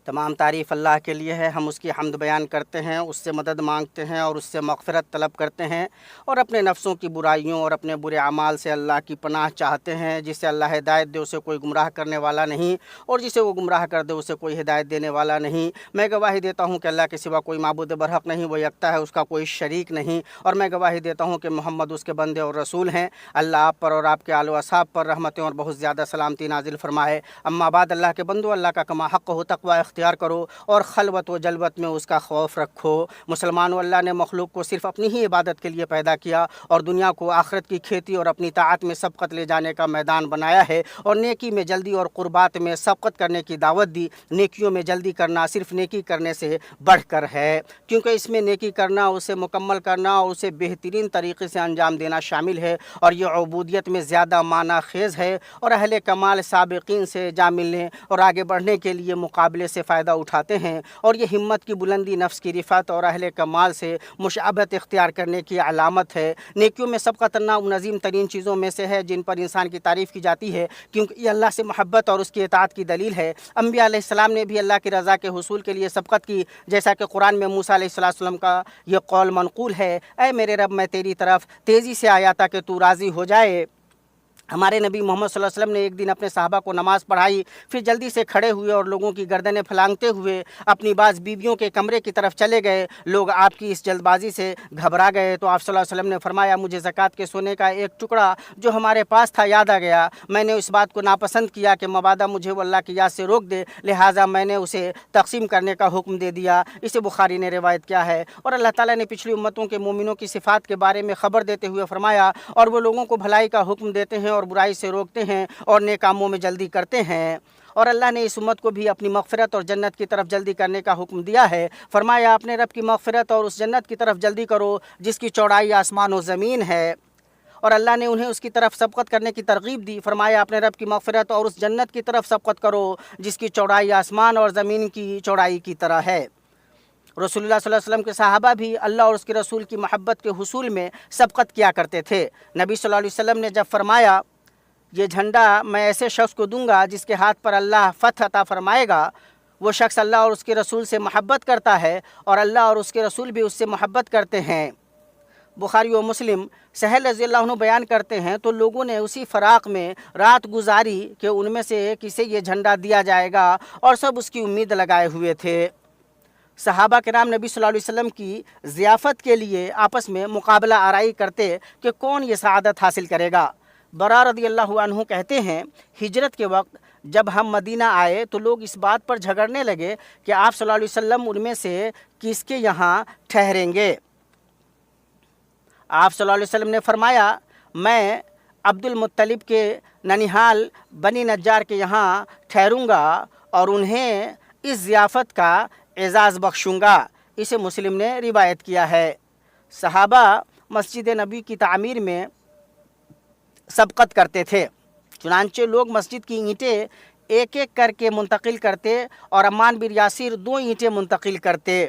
تمام تعریف اللہ کے لیے ہے۔ ہم اس کی حمد بیان کرتے ہیں، اس سے مدد مانگتے ہیں اور اس سے مغفرت طلب کرتے ہیں، اور اپنے نفسوں کی برائیوں اور اپنے برے اعمال سے اللہ کی پناہ چاہتے ہیں۔ جسے اللہ ہدایت دے اسے کوئی گمراہ کرنے والا نہیں، اور جسے وہ گمراہ کر دے اسے کوئی ہدایت دینے والا نہیں۔ میں گواہی دیتا ہوں کہ اللہ کے سوا کوئی معبود برحق نہیں، وہ یکتا ہے، اس کا کوئی شریک نہیں، اور میں گواہی دیتا ہوں کہ محمد اس کے بندے اور رسول ہیں۔ اللہ آپ پر اور آپ کے آل و اصحاب پر رحمتیں اور بہت زیادہ سلامتی نازل فرمائے۔ اما بعد، اللہ کے بندو، اللہ کا کما حق ہو تقوی اختیار کرو اور خلوت و جلوت میں اس کا خوف رکھو۔ مسلمانوں، اللہ نے مخلوق کو صرف اپنی ہی عبادت کے لیے پیدا کیا اور دنیا کو آخرت کی کھیتی اور اپنی طاعت میں سبقت لے جانے کا میدان بنایا ہے، اور نیکی میں جلدی اور قربات میں سبقت کرنے کی دعوت دی۔ نیکیوں میں جلدی کرنا صرف نیکی کرنے سے بڑھ کر ہے، کیونکہ اس میں نیکی کرنا، اسے مکمل کرنا اور اسے بہترین طریقے سے انجام دینا شامل ہے، اور یہ عبودیت میں زیادہ معنی خیز ہے، اور اہل کمال سابقین سے جا ملنے اور آگے بڑھنے کے لیے مقابلے سے فائدہ اٹھاتے ہیں، اور یہ ہمت کی بلندی، نفس کی رفعت اور اہل کمال سے مشابہت اختیار کرنے کی علامت ہے۔ نیکیوں میں سبقت کرنا ان عظیم ترین چیزوں میں سے ہے جن پر انسان کی تعریف کی جاتی ہے، کیونکہ یہ اللہ سے محبت اور اس کی اطاعت کی دلیل ہے۔ انبیاء علیہ السلام نے بھی اللہ کی رضا کے حصول کے لیے سبقت کی، جیسا کہ قرآن میں موسیٰ علیہ السلام کا یہ قول منقول ہے: اے میرے رب، میں تیری طرف تیزی سے آیا تھا کہ تو راضی ہو جائے۔ ہمارے نبی محمد صلی اللہ علیہ وسلم نے ایک دن اپنے صحابہ کو نماز پڑھائی، پھر جلدی سے کھڑے ہوئے اور لوگوں کی گردنیں پھلانگتے ہوئے اپنی بعض بیویوں کے کمرے کی طرف چلے گئے۔ لوگ آپ کی اس جلد بازی سے گھبرا گئے تو آپ صلی اللہ علیہ وسلم نے فرمایا: مجھے زکوٰۃ کے سونے کا ایک ٹکڑا جو ہمارے پاس تھا یاد آ گیا۔ میں نے اس بات کو ناپسند کیا کہ مبادا مجھے وہ اللہ کی یاد سے روک دے، لہٰذا میں نے اسے تقسیم کرنے کا حکم دے دیا۔ اسے بخاری نے روایت کیا ہے۔ اور اللہ تعالیٰ نے پچھلی امتوں کے مومنوں کی صفات کے بارے میں خبر دیتے ہوئے فرمایا: اور وہ لوگوں کو بھلائی کا حکم دیتے ہیں اور برائی سے روکتے ہیں اور نیک کاموں میں جلدی کرتے ہیں۔ اور اللہ نے اس امت کو بھی اپنی مغفرت اور جنت کی طرف جلدی کرنے کا حکم دیا ہے۔ فرمایا: اپنے رب کی مغفرت اور اس جنت کی طرف جلدی کرو جس کی چوڑائی آسمان و زمین ہے۔ اور اللہ نے انہیں اس کی طرف سبقت کرنے کی ترغیب دی۔ فرمایا: اپنے رب کی مغفرت اور اس جنت کی طرف سبقت کرو جس کی چوڑائی آسمان اور زمین کی چوڑائی کی طرح ہے۔ رسول اللہ صلی اللہ علیہ وسلم کے صحابہ بھی اللہ اور اس کے رسول کی محبت کے حصول میں سبقت کیا کرتے تھے۔ نبی صلی اللہ علیہ وسلم نے جب فرمایا: یہ جھنڈا میں ایسے شخص کو دوں گا جس کے ہاتھ پر اللہ فتح عطا فرمائے گا، وہ شخص اللہ اور اس کے رسول سے محبت کرتا ہے اور اللہ اور اس کے رسول بھی اس سے محبت کرتے ہیں۔ بخاری و مسلم۔ سہل رضی اللہ عنہ بیان کرتے ہیں تو لوگوں نے اسی فراق میں رات گزاری کہ ان میں سے کسے یہ جھنڈا دیا جائے گا، اور سب اس کی امید لگائے ہوئے تھے۔ صحابہ کرام نبی صلی اللہ علیہ وسلم کی ضیافت کے لیے آپس میں مقابلہ آرائی کرتے کہ کون یہ سعادت حاصل کرے گا۔ برا رضی اللہ عنہ کہتے ہیں: ہجرت کے وقت جب ہم مدینہ آئے تو لوگ اس بات پر جھگڑنے لگے کہ آپ صلی اللہ علیہ وسلم ان میں سے کس کے یہاں ٹھہریں گے۔ آپ صلی اللہ علیہ وسلم نے فرمایا: میں عبد المطلب کے ننیحال بنی نجار کے یہاں ٹھہروں گا اور انہیں اس ضیافت کا اعزاز بخشوں گا۔ اسے مسلم نے روایت کیا ہے۔ صحابہ مسجد نبی کی تعمیر میں سبقت کرتے تھے، چنانچہ لوگ مسجد کی اینٹیں ایک ایک کر کے منتقل کرتے اور عمار بن یاسر 2 اینٹیں منتقل کرتے۔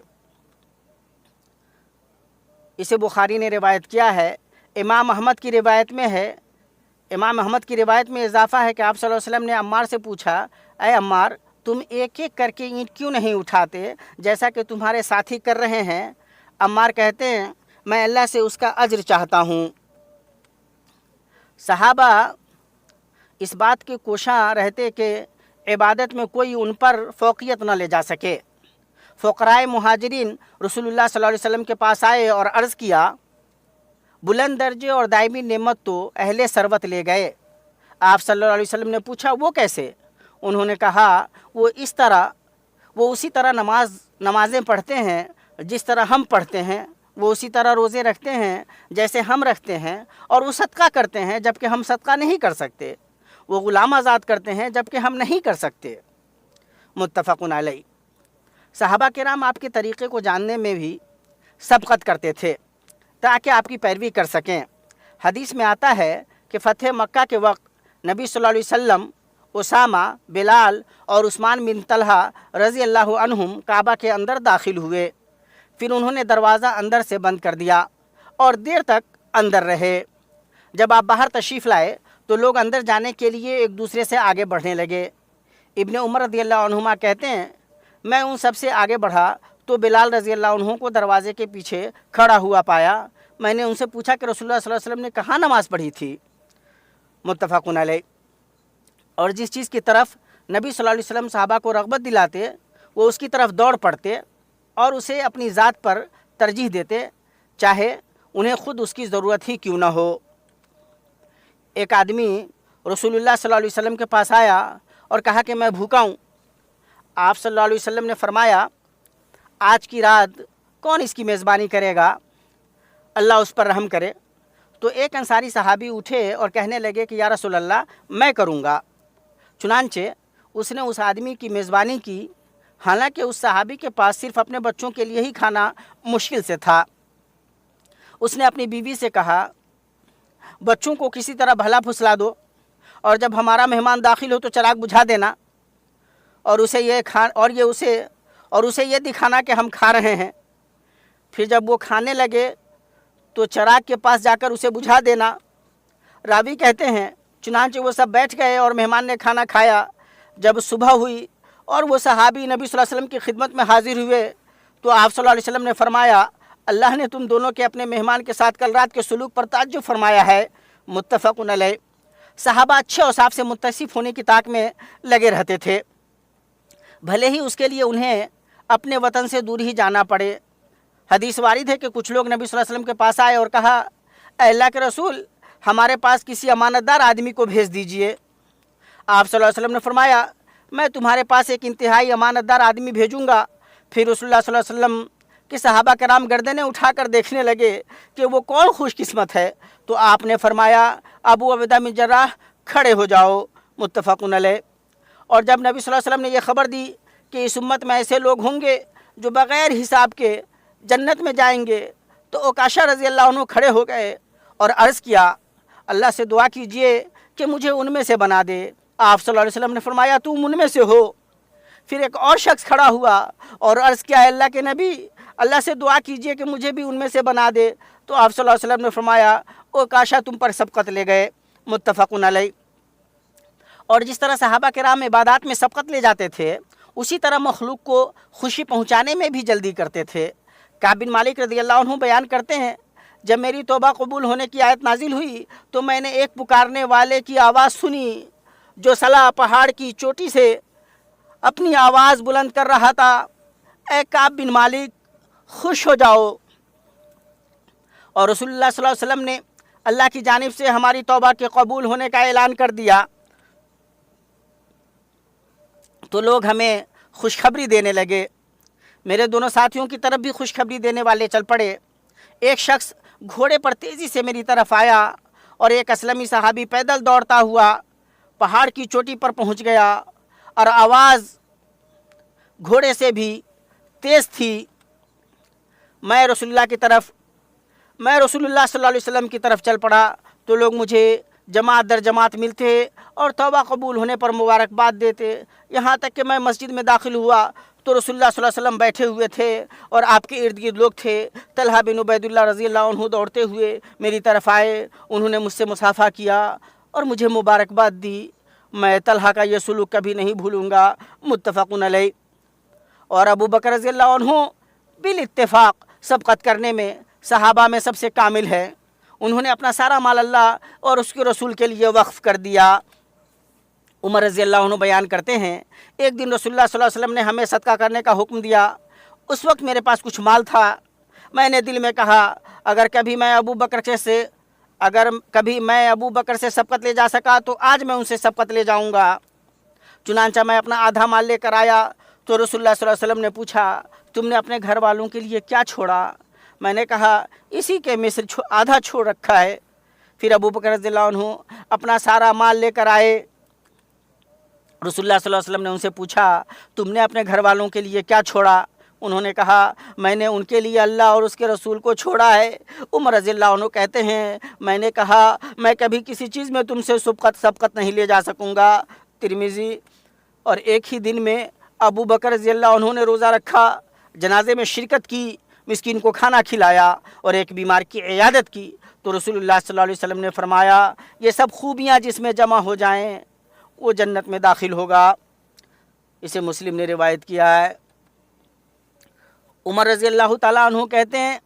اسے بخاری نے روایت کیا ہے۔ امام احمد کی روایت میں ہے، امام احمد کی روایت میں اضافہ ہے کہ آپ صلی اللہ علیہ وسلم نے عمار سے پوچھا: اے عمار، تم ایک ایک کر کے اینٹ کیوں نہیں اٹھاتے جیسا کہ تمہارے ساتھی کر رہے ہیں؟ عمار کہتے ہیں: میں اللہ سے اس کا اجر چاہتا ہوں۔ صحابہ اس بات کے کوشاں رہتے کہ عبادت میں کوئی ان پر فوقیت نہ لے جا سکے۔ فقرائے مہاجرین رسول اللہ صلی اللہ علیہ وسلم کے پاس آئے اور عرض کیا: بلند درجے اور دائمی نعمت تو اہل ثروت لے گئے۔ آپ صلی اللہ علیہ وسلم نے پوچھا: وہ کیسے؟ انہوں نے کہا: وہ اسی طرح نمازیں پڑھتے ہیں جس طرح ہم پڑھتے ہیں، وہ اسی طرح روزے رکھتے ہیں جیسے ہم رکھتے ہیں، اور وہ صدقہ کرتے ہیں جبکہ ہم صدقہ نہیں کر سکتے، وہ غلام آزاد کرتے ہیں جبکہ ہم نہیں کر سکتے۔ متفق علیہ۔ صحابہ کرام آپ کے طریقے کو جاننے میں بھی سبقت کرتے تھے تاکہ آپ کی پیروی کر سکیں۔ حدیث میں آتا ہے کہ فتح مکہ کے وقت نبی صلی اللہ علیہ وسلم، اسامہ، بلال اور عثمان بن طلحہ رضی اللہ عنہم کعبہ کے اندر داخل ہوئے، پھر انہوں نے دروازہ اندر سے بند کر دیا اور دیر تک اندر رہے۔ جب آپ باہر تشریف لائے تو لوگ اندر جانے کے لیے ایک دوسرے سے آگے بڑھنے لگے۔ ابن عمر رضی اللہ عنہما کہتے ہیں: میں ان سب سے آگے بڑھا تو بلال رضی اللہ عنہ کو دروازے کے پیچھے کھڑا ہوا پایا۔ میں نے ان سے پوچھا کہ رسول اللہ صلی اللہ علیہ وسلم نے کہاں نماز پڑھی تھی؟ متفق علیہ۔ اور جس چیز کی طرف نبی صلی اللہ علیہ وسلم صحابہ کو رغبت دلاتے وہ اس کی طرف دوڑ پڑتے اور اسے اپنی ذات پر ترجیح دیتے، چاہے انہیں خود اس کی ضرورت ہی کیوں نہ ہو۔ ایک آدمی رسول اللہ صلی اللہ علیہ وسلم کے پاس آیا اور کہا کہ میں بھوکا ہوں۔ آپ صلی اللہ علیہ وسلم نے فرمایا، آج کی رات کون اس کی میزبانی کرے گا؟ اللہ اس پر رحم کرے۔ تو ایک انصاری صحابی اٹھے اور کہنے لگے کہ یا رسول اللہ میں کروں گا۔ چنانچہ اس نے اس آدمی کی میزبانی کی، حالانکہ اس صحابی کے پاس صرف اپنے بچوں کے لیے ہی کھانا مشکل سے تھا۔ اس نے اپنی بیوی سے کہا، بچوں کو کسی طرح بھلا پھسلا دو اور جب ہمارا مہمان داخل ہو تو چراغ بجھا دینا اور اسے یہ دکھانا کہ ہم کھا رہے ہیں۔ پھر جب وہ کھانے لگے تو چراغ کے پاس جا کر اسے بجھا دینا۔ راوی کہتے ہیں چنانچہ وہ سب بیٹھ گئے اور مہمان نے کھانا کھایا۔ جب صبح ہوئی اور وہ صحابی نبی صلی اللہ علیہ وسلم کی خدمت میں حاضر ہوئے تو آپ صلی اللہ علیہ وسلم نے فرمایا، اللہ نے تم دونوں کے اپنے مہمان کے ساتھ کل رات کے سلوک پر تعجب فرمایا ہے۔ متفق علیہ۔ صحابہ اچھے اوصاف سے متصف ہونے کی طاق میں لگے رہتے تھے، بھلے ہی اس کے لیے انہیں اپنے وطن سے دور ہی جانا پڑے۔ حدیث وارد ہے کہ کچھ لوگ نبی صلی اللہ علیہ وسلم کے پاس آئے اور کہا، اے اللہ کے رسول ہمارے پاس کسی امانت دار آدمی کو بھیج دیجئے۔ آپ صلی اللہ علیہ وسلم نے فرمایا، میں تمہارے پاس ایک انتہائی امانت دار آدمی بھیجوں گا۔ پھر رسول اللہ صلی اللہ علیہ وسلم کہ صحابہ کرام گردنیں اٹھا کر دیکھنے لگے کہ وہ کون خوش قسمت ہے، تو آپ نے فرمایا، ابو عبیدہ بن جراح کھڑے ہو جاؤ۔ متفق علیہ۔ اور جب نبی صلی اللہ علیہ وسلم نے یہ خبر دی کہ اس امت میں ایسے لوگ ہوں گے جو بغیر حساب کے جنت میں جائیں گے، تو عکاشہ رضی اللہ عنہ کھڑے ہو گئے اور عرض کیا، اللہ سے دعا کیجئے کہ مجھے ان میں سے بنا دے۔ آپ صلی اللہ علیہ وسلم نے فرمایا، تم ان میں سے ہو۔ پھر ایک اور شخص کھڑا ہوا اور عرض کیا، اے اللہ کے نبی اللہ سے دعا کیجئے کہ مجھے بھی ان میں سے بنا دے۔ تو آپ صلی اللہ علیہ وسلم نے فرمایا، او کاشا تم پر سبقت لے گئے۔ متفق علیہ۔ اور جس طرح صحابہ کرام عبادات میں سبقت لے جاتے تھے، اسی طرح مخلوق کو خوشی پہنچانے میں بھی جلدی کرتے تھے۔ کعب بن مالک رضی اللہ عنہ بیان کرتے ہیں، جب میری توبہ قبول ہونے کی آیت نازل ہوئی تو میں نے ایک پکارنے والے کی آواز سنی جو صلا پہاڑ کی چوٹی سے اپنی آواز بلند کر رہا تھا، اے کعب بن مالک خوش ہو جاؤ۔ اور رسول اللہ صلی اللہ علیہ وسلم نے اللہ کی جانب سے ہماری توبہ کے قبول ہونے کا اعلان کر دیا تو لوگ ہمیں خوشخبری دینے لگے۔ میرے دونوں ساتھیوں کی طرف بھی خوشخبری دینے والے چل پڑے۔ ایک شخص گھوڑے پر تیزی سے میری طرف آیا اور ایک اسلمی صحابی پیدل دوڑتا ہوا پہاڑ کی چوٹی پر پہنچ گیا اور آواز گھوڑے سے بھی تیز تھی۔ میں رسول اللہ صلی اللہ علیہ وسلم کی طرف چل پڑا تو لوگ مجھے جماعت در جماعت ملتے اور توبہ قبول ہونے پر مبارکباد دیتے، یہاں تک کہ میں مسجد میں داخل ہوا تو رسول اللہ صلی اللہ علیہ وسلم بیٹھے ہوئے تھے اور آپ کے ارد گرد لوگ تھے۔ طلحہ بن عبید اللہ رضی اللہ عنہ دوڑتے ہوئے میری طرف آئے، انہوں نے مجھ سے مصافحہ کیا اور مجھے مبارکباد دی۔ میں طلحہ کا یہ سلوک کبھی نہیں بھولوں گا۔ متفق علیہ۔ اور ابو بکر رضی اللہ عنہ بالاتفاق سبقت کرنے میں صحابہ میں سب سے کامل ہے۔ انہوں نے اپنا سارا مال اللہ اور اس کے رسول کے لیے وقف کر دیا۔ عمر رضی اللہ عنہ بیان کرتے ہیں، ایک دن رسول اللہ صلی اللہ علیہ وسلم نے ہمیں صدقہ کرنے کا حکم دیا۔ اس وقت میرے پاس کچھ مال تھا۔ میں نے دل میں کہا، اگر کبھی میں ابو بکر سے سبقت لے جا سکا تو آج میں ان سے سبقت لے جاؤں گا۔ چنانچہ میں اپنا آدھا مال لے کر آیا تو رسول اللہ صلی اللہ علیہ وسلم نے پوچھا، تم نے اپنے گھر والوں کے لیے کیا چھوڑا؟ میں نے کہا، اسی کے مثل آدھا چھوڑ رکھا ہے۔ پھر ابو بکر رضی اللہ عنہ اپنا سارا مال لے کر آئے۔ رسول اللہ صلی اللہ علیہ وسلم نے ان سے پوچھا، تم نے اپنے گھر والوں کے لیے کیا چھوڑا؟ انہوں نے کہا، میں نے ان کے لیے اللہ اور اس کے رسول کو چھوڑا ہے۔ عمر رضی اللہ عنہ کہتے ہیں، میں نے کہا، میں کبھی کسی چیز میں تم سے سبقت نہیں لے جا سکوں گا۔ ترمذی۔ اور ایک ہی دن میں ابو بکر رضی اللہ عنہ نے روزہ رکھا، جنازے میں شرکت کی، مسکین کو کھانا کھلایا اور ایک بیمار کی عیادت کی تو رسول اللہ صلی اللہ علیہ وسلم نے فرمایا، یہ سب خوبیاں جس میں جمع ہو جائیں وہ جنت میں داخل ہوگا۔ اسے مسلم نے روایت کیا ہے۔ عمر رضی اللہ تعالیٰ عنہ کہتے ہیں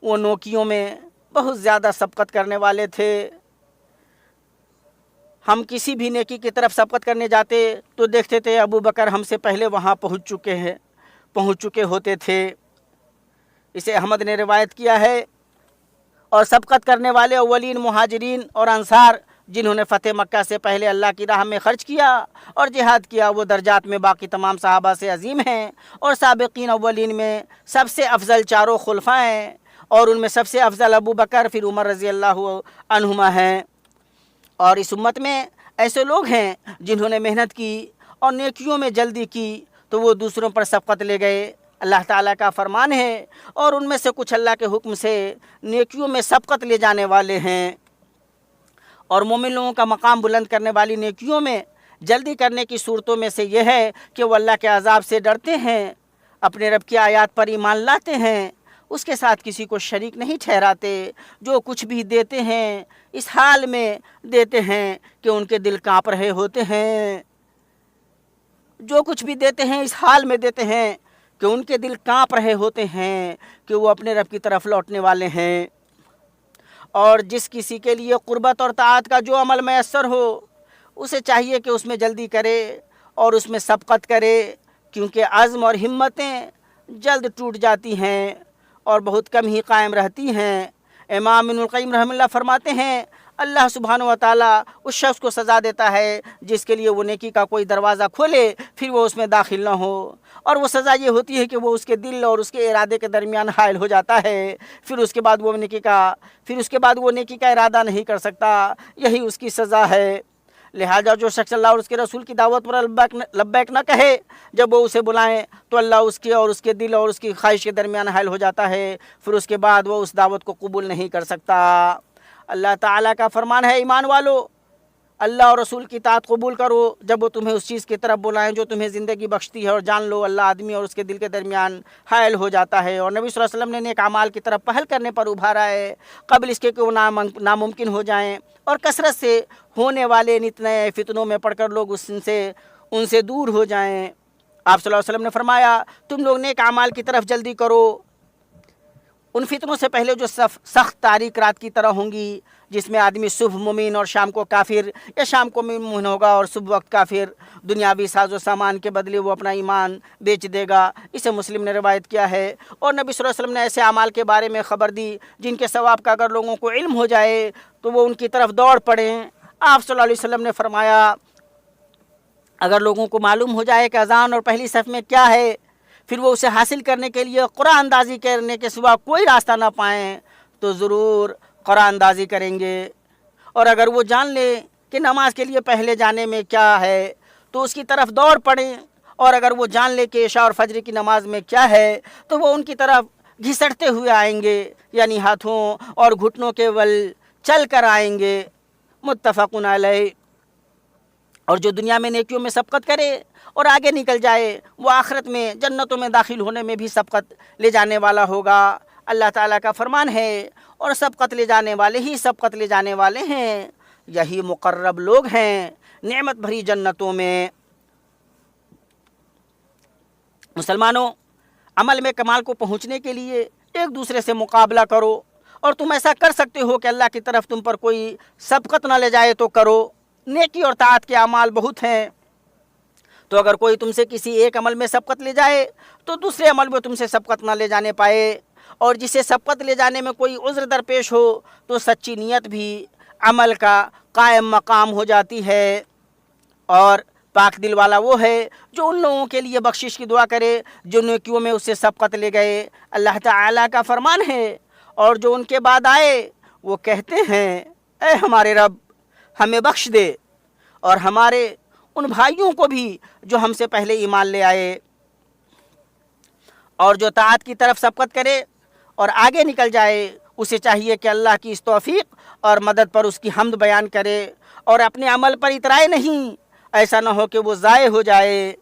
وہ نوکیوں میں بہت زیادہ سبقت کرنے والے تھے. ہم کسی بھی نیکی کی طرف سبقت کرنے جاتے تو دیکھتے تھے ابو بکر ہم سے پہلے وہاں پہنچ چکے ہوتے تھے. اسے احمد نے روایت کیا ہے. اور سبقت کرنے والے اولین مہاجرین اور انصار جنہوں نے فتح مکہ سے پہلے اللہ کی راہ میں خرچ کیا اور جہاد کیا، وہ درجات میں باقی تمام صحابہ سے عظیم ہیں. اور سابقین اولین میں سب سے افضل چاروں خلفاء ہیں، اور ان میں سب سے افضل ابو بکر پھر عمر رضی اللہ عنہما ہیں. اور اس امت میں ایسے لوگ ہیں جنہوں نے محنت کی اور نیکیوں میں جلدی کی تو وہ دوسروں پر سبقت لے گئے. اللہ تعالیٰ کا فرمان ہے اور ان میں سے کچھ اللہ کے حکم سے نیکیوں میں سبقت لے جانے والے ہیں. اور مومن لوگوں کا مقام بلند کرنے والی نیکیوں میں جلدی کرنے کی صورتوں میں سے یہ ہے کہ وہ اللہ کے عذاب سے ڈرتے ہیں، اپنے رب کی آیات پر ایمان لاتے ہیں، اس کے ساتھ کسی کو شریک نہیں ٹھہراتے، جو کچھ بھی دیتے ہیں اس حال میں دیتے ہیں کہ ان کے دل کانپ رہے ہوتے ہیں. جو کچھ بھی دیتے ہیں اس حال میں دیتے ہیں کہ ان کے دل کانپ رہے ہوتے ہیں کہ وہ اپنے رب کی طرف لوٹنے والے ہیں. اور جس کسی کے لیے قربت اور طاعت کا جو عمل میسر ہو اسے چاہیے کہ اس میں جلدی کرے اور اس میں سبقت کرے، کیونکہ عزم اور ہمتیں جلد ٹوٹ جاتی ہیں اور بہت کم ہی قائم رہتی ہیں. امام ابن القیم رحمہ اللہ فرماتے ہیں اللہ سبحانہ و تعالیٰ اس شخص کو سزا دیتا ہے جس کے لیے وہ نیکی کا کوئی دروازہ کھولے پھر وہ اس میں داخل نہ ہو، اور وہ سزا یہ ہوتی ہے کہ وہ اس کے دل اور اس کے ارادے کے درمیان حائل ہو جاتا ہے، پھر اس کے بعد وہ نیکی کا ارادہ نہیں کر سکتا. یہی اس کی سزا ہے. لہذا جو شخص اللہ اور اس کے رسول کی دعوت پر لبیک نہ کہے جب وہ اسے بلائیں تو اللہ اس کے اور اس کے دل اور اس کی خواہش کے درمیان حائل ہو جاتا ہے، پھر اس کے بعد وہ اس دعوت کو قبول نہیں کر سکتا. اللہ تعالیٰ کا فرمان ہے ایمان والو اللہ اور رسول کی اطاعت قبول کرو جب وہ تمہیں اس چیز کی طرف بلائیں جو تمہیں زندگی بخشتی ہے، اور جان لو اللہ آدمی اور اس کے دل کے درمیان حائل ہو جاتا ہے. اور نبی صلی اللہ علیہ وسلم نے نیک اعمال کی طرف پہل کرنے پر ابھارا ہے قبل اس کے کہ وہ ناممکن ہو جائیں، اور کثرت سے ہونے والے نت نئے فتنوں میں پڑھ کر لوگ ان سے دور ہو جائیں. آپ صلی اللہ علیہ وسلم نے فرمایا تم لوگ نیک اعمال کی طرف جلدی کرو ان فتنوں سے پہلے جو سخت تاریک رات کی طرح ہوں گی، جس میں آدمی صبح مومن اور شام کو کافر، یا شام کو مومن ہوگا اور صبح وقت کافر. دنیاوی ساز و سامان کے بدلے وہ اپنا ایمان بیچ دے گا. اسے مسلم نے روایت کیا ہے. اور نبی صلی اللہ علیہ وسلم نے ایسے اعمال کے بارے میں خبر دی جن کے ثواب کا اگر لوگوں کو علم ہو جائے تو وہ ان کی طرف دوڑ پڑیں. آپ صلی اللہ علیہ وسلم نے فرمایا اگر لوگوں کو معلوم ہو جائے کہ اذان اور پہلی صف میں کیا ہے، پھر وہ اسے حاصل کرنے کے لیے قرآن اندازی کرنے کے سوا کوئی راستہ نہ پائیں تو ضرور قرآن اندازی کریں گے. اور اگر وہ جان لیں کہ نماز کے لیے پہلے جانے میں کیا ہے تو اس کی طرف دوڑ پڑیں، اور اگر وہ جان لیں کہ عشاء اور فجر کی نماز میں کیا ہے تو وہ ان کی طرف گھسٹتے ہوئے آئیں گے، یعنی ہاتھوں اور گھٹنوں کے بل چل کر آئیں گے. متفق علیہ. اور جو دنیا میں نیکیوں میں سبقت کرے اور آگے نکل جائے وہ آخرت میں جنتوں میں داخل ہونے میں بھی سبقت لے جانے والا ہوگا. اللہ تعالیٰ کا فرمان ہے اور سبقت لے جانے والے ہی سبقت لے جانے والے ہیں، یہی مقرب لوگ ہیں نعمت بھری جنتوں میں. مسلمانوں، عمل میں کمال کو پہنچنے کے لیے ایک دوسرے سے مقابلہ کرو، اور تم ایسا کر سکتے ہو کہ اللہ کی طرف تم پر کوئی سبقت نہ لے جائے تو کرو. نیکی اور طاعت کے اعمال بہت ہیں، تو اگر کوئی تم سے کسی ایک عمل میں سبقت لے جائے تو دوسرے عمل میں تم سے سبقت نہ لے جانے پائے. اور جسے سبقت لے جانے میں کوئی عذر درپیش ہو تو سچی نیت بھی عمل کا قائم مقام ہو جاتی ہے. اور پاک دل والا وہ ہے جو ان لوگوں کے لیے بخشش کی دعا کرے جو نیکیوں میں اس سے سبقت لے گئے. اللہ تعالیٰ کا فرمان ہے اور جو ان کے بعد آئے وہ کہتے ہیں اے ہمارے رب ہمیں بخش دے اور ہمارے ان بھائیوں کو بھی جو ہم سے پہلے ایمان لے آئے. اور جو طاعت کی طرف سبقت کرے اور آگے نکل جائے اسے چاہیے کہ اللہ کی اس توفیق اور مدد پر اس کی حمد بیان کرے اور اپنے عمل پر اترائے نہیں، ایسا نہ ہو کہ وہ ضائع ہو جائے.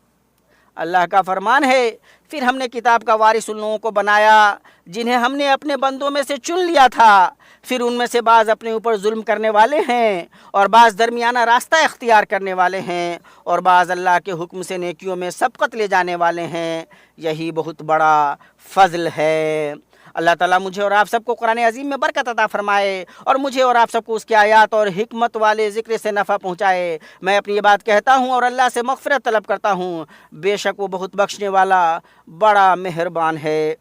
اللہ کا فرمان ہے پھر ہم نے کتاب کا وارث ان لوگوں کو بنایا جنہیں ہم نے اپنے بندوں میں سے چن لیا تھا، پھر ان میں سے بعض اپنے اوپر ظلم کرنے والے ہیں اور بعض درمیانہ راستہ اختیار کرنے والے ہیں اور بعض اللہ کے حکم سے نیکیوں میں سبقت لے جانے والے ہیں۔ یہی بہت بڑا فضل ہے۔ اللہ تعالیٰ مجھے اور آپ سب کو قرآن عظیم میں برکت عطا فرمائے اور مجھے اور آپ سب کو اس کی آیات اور حکمت والے ذکر سے نفع پہنچائے۔ میں اپنی یہ بات کہتا ہوں اور اللہ سے مغفرت طلب کرتا ہوں، بے شک وہ بہت بخشنے والا بڑا مہربان ہے۔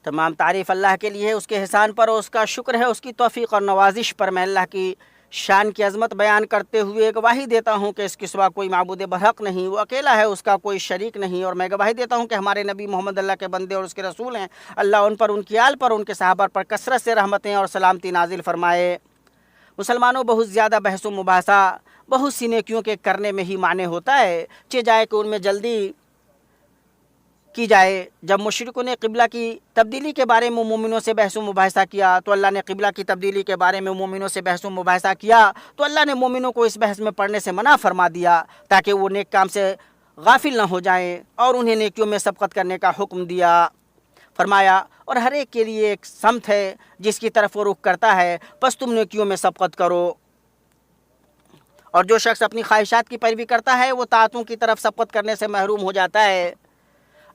تمام تعریف اللہ کے لیے، اس کے احسان پر اور اس کا شکر ہے، اس کی توفیق اور نوازش پر۔ میں اللہ کی شان کی عظمت بیان کرتے ہوئے گواہی دیتا ہوں کہ اس کے سوا کوئی معبود برحق نہیں، وہ اکیلا ہے، اس کا کوئی شریک نہیں، اور میں گواہی دیتا ہوں کہ ہمارے نبی محمد اللہ کے بندے اور اس کے رسول ہیں۔ اللہ ان پر، ان کی آل پر، ان کے صحابہ پر کثرت سے رحمتیں اور سلامتی نازل فرمائے۔ مسلمانوں، بہت زیادہ بحث و مباحثہ بہت سی نیکیوں کے کرنے میں ہی معنی ہوتا ہے، چہ جائے کہ ان میں جلدی کی جائے۔ جب مشرکوں نے قبلہ کی تبدیلی کے بارے میں مومنوں سے بحث و مباحثہ کیا تو اللہ نے قبلہ کی تبدیلی کے بارے میں مومنوں سے بحث و مباحثہ کیا تو اللہ نے مومنوں کو اس بحث میں پڑھنے سے منع فرما دیا تاکہ وہ نیک کام سے غافل نہ ہو جائیں، اور انہیں نیکیوں میں سبقت کرنے کا حکم دیا۔ فرمایا، اور ہر ایک کے لیے ایک سمت ہے جس کی طرف وہ رخ کرتا ہے، پس تم نیکیوں میں سبقت کرو۔ اور جو شخص اپنی خواہشات کی پیروی کرتا ہے وہ طاعتوں کی طرف سبقت کرنے سے محروم ہو جاتا ہے۔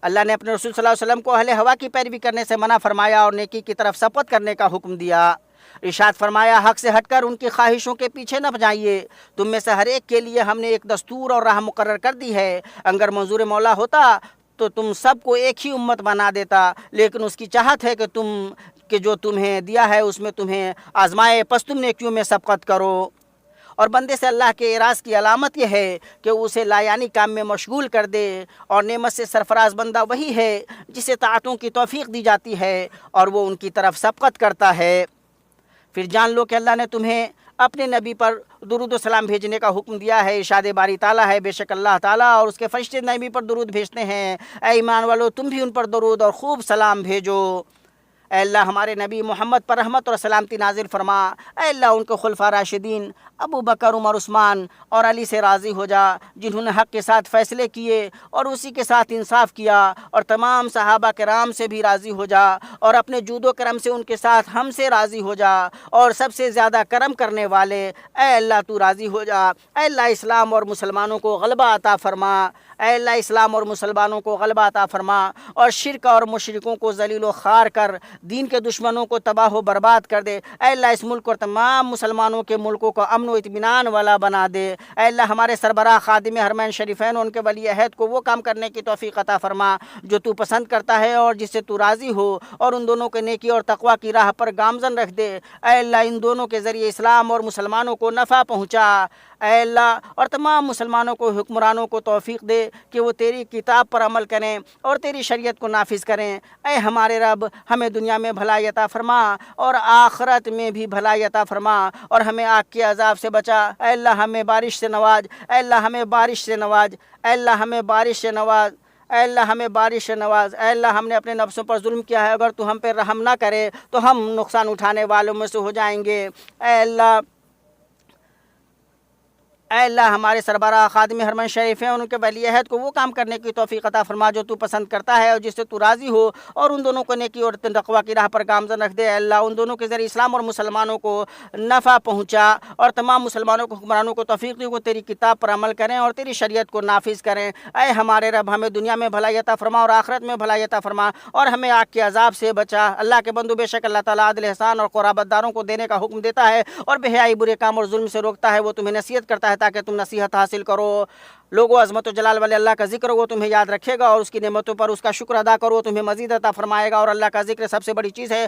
اللہ نے اپنے رسول صلی اللہ علیہ وسلم کو اہل ہوا کی پیروی کرنے سے منع فرمایا اور نیکی کی طرف سبقت کرنے کا حکم دیا۔ ارشاد فرمایا، حق سے ہٹ کر ان کی خواہشوں کے پیچھے نہ جائیے۔ تم میں سے ہر ایک کے لیے ہم نے ایک دستور اور راہ مقرر کر دی ہے۔ اگر منظور مولا ہوتا تو تم سب کو ایک ہی امت بنا دیتا، لیکن اس کی چاہت ہے کہ جو تمہیں دیا ہے اس میں تمہیں آزمائے، پس تم نیکیوں میں سبقت کرو۔ اور بندے سے اللہ کے اعراض کی علامت یہ ہے کہ اسے لایانی کام میں مشغول کر دے، اور نعمت سے سرفراز بندہ وہی ہے جسے طاعتوں کی توفیق دی جاتی ہے اور وہ ان کی طرف سبقت کرتا ہے۔ پھر جان لو کہ اللہ نے تمہیں اپنے نبی پر درود و سلام بھیجنے کا حکم دیا ہے۔ ارشاد باری تعالیٰ ہے، بے شک اللہ تعالیٰ اور اس کے فرشتے نبی پر درود بھیجتے ہیں۔ اے ایمان والو، تم بھی ان پر درود اور خوب سلام بھیجو۔ اے اللہ ہمارے نبی محمد پر رحمت اور سلامتی نازل فرما۔ اے اللہ ان کے خلفاء راشدین ابو بکر، عمر، عثمان اور علی سے راضی ہو جا، جنہوں نے حق کے ساتھ فیصلے کیے اور اسی کے ساتھ انصاف کیا، اور تمام صحابہ کرام سے بھی راضی ہو جا، اور اپنے جود و کرم سے ان کے ساتھ ہم سے راضی ہو جا، اور سب سے زیادہ کرم کرنے والے اے اللہ تو راضی ہو جا۔ اے اللہ اسلام اور مسلمانوں کو غلبہ عطا فرما۔ اے اللہ اسلام اور مسلمانوں کو غلبہ عطا فرما، اور شرک اور مشرکوں کو ذلیل و خوار کر دین کے دشمنوں کو تباہ و برباد کر دے۔ اے اللہ اس ملک اور تمام مسلمانوں کے ملکوں کو امن و اطمینان والا بنا دے۔ اے اللہ ہمارے سربراہ خادم حرمین شریفین اور ان کے ولی عہد کو وہ کام کرنے کی توفیق عطا فرما جو تو پسند کرتا ہے اور جس سے تو راضی ہو، اور ان دونوں کے نیکی اور تقوی کی راہ پر گامزن رکھ دے۔ اے اللہ ان دونوں کے ذریعے اسلام اور مسلمانوں کو نفع پہنچا۔ اے اللہ اور تمام مسلمانوں کو، حکمرانوں کو توفیق دے کہ وہ تیری کتاب پر عمل کریں اور تیری شریعت کو نافذ کریں۔ اے ہمارے رب، ہمیں دنیا میں بھلائی عطا فرما اور آخرت میں بھی بھلائی عطا فرما، اور ہمیں آگ کے عذاب سے بچا۔ اے اللہ ہمیں بارش سے نواز۔ اے اللہ ہمیں بارش سے نواز۔ اے اللہ ہمیں بارش سے نواز۔ اے اللہ ہمیں بارش سے نواز۔ اے اللہ ہم نے اپنے نفسوں پر ظلم کیا ہے، اگر تو ہم پہ رحم نہ کرے تو ہم نقصان اٹھانے والوں میں سے ہو جائیں گے۔ اے اللہ ہمارے سربراہ خادم حرمین شریف ہیں، ان کے ولی عہد کو وہ کام کرنے کی توفیق عطا فرما جو تو پسند کرتا ہے اور جس سے تو راضی ہو، اور ان دونوں کو نیکی اور تقوی کی راہ پر گامزن رکھ دے۔ اے اللہ ان دونوں کے ذریعے اسلام اور مسلمانوں کو نفع پہنچا، اور تمام مسلمانوں کو، حکمرانوں کو توفیق دی وہ تیری کتاب پر عمل کریں اور تیری شریعت کو نافذ کریں۔ اے ہمارے رب، ہمیں دنیا میں بھلائی عطا فرما اور آخرت میں بھلائی عطا فرما، اور ہمیں آگ کے عذاب سے بچا۔ اللہ کے بندو، بے شک اللہ تعالیٰ عدل، احسان اور قرابت داروں کو دینے کا حکم دیتا ہے اور بے حیائی، برے کام اور ظلم سے روکتا ہے۔ وہ تمہیں نصیحت کرتا ہے تاکہ تم نصیحت حاصل کرو۔ لوگوں، عظمت و جلال والے اللہ کا ذکر وہ تمہیں یاد رکھے گا، اور اس کی نعمتوں پر اس کا شکر ادا کرو، تمہیں مزید عطا فرمائے گا، اور اللہ کا ذکر سب سے بڑی چیز ہے۔